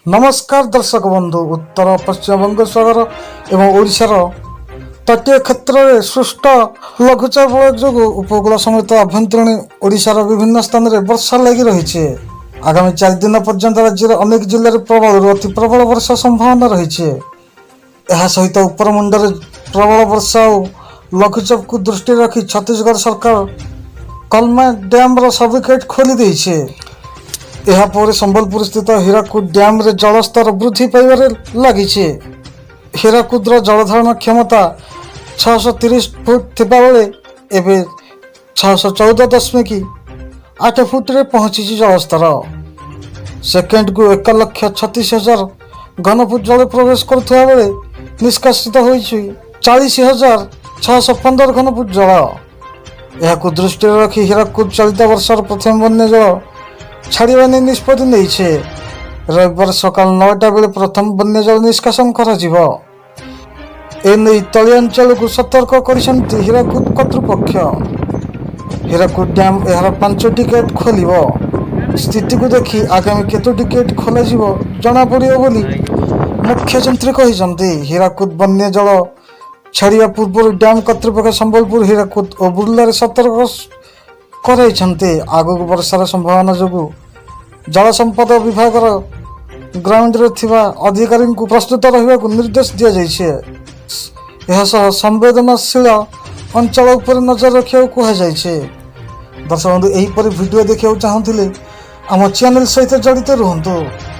नमस्कार दर्शक बंधु उत्तर पश्चिम बंगोपसागर एवं ओडिशार तटीय क्षेत्र में सृष्ट लघुचाप जो उपकूल समेत आभ्यंतरीण ओडिशार विभिन्न स्थान में वर्षा लगी रही। आगामी 4 दिन पर्यंत राज्य अनेक जिले में प्रबल अति प्रबल वर्षा संभावना रही। यह सहित उपरमुंडे प्रबल वर्षा और लघुचाप को दृष्टि रखी छत्तीसगढ़ सरकार कलमा डैम सब गेट खोली देइछे। यापर संबलपुर स्थित हीराकुद डैम रे जलस्तर वृद्धि पाइबारे लगी। हीराकुद्र जलधारण क्षमता 630 फुट थिबा बेले एबे 614.8 फुट रे पहुंची जलस्तर। सेकेंड को 1,36,000 घनफुट जल प्रवेश करुवा बेले निष्कासित होइछि 40,615 घनफुट जल। यह दृष्टि रखी हीराकुद चलित वर्षर प्रथम बन्य जल छाड़ा नहीं निष्पत्ति नहीं। रविवार सकाल 9टा बेले प्रथम बन्य जल निष्कासन एने तली अंचल को सतर्क कर हीराकुद कर्तृपक्ष। हीराकुद डैम यार 5टी गेट खोल स्थिति को देखि आगामी केतोटी गेट खोल जना पड़ो बोली मुख्य जंत्री कहते। हीराकुद बन्य जल छाड़ा पूर्व डैम कर्तृपक्ष संबलपुर हीराकुद और बुर्लार सतर्क कराइछन्ते। आगक वर्षार संभावना जोगु जल संपद विभाग ग्राउंड रे थिबा अधिकारी को प्रस्तुत रहिबा को निर्देश दिया जाइछे। यह संवेदनशील अंचल उपर नजर रखिया कहा जाइछे। दर्शक बंधु एही परि वीडियो देखिया चाहूथिले आम चैनल सहित जड़ित रहंतु।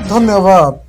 धन्यवाद।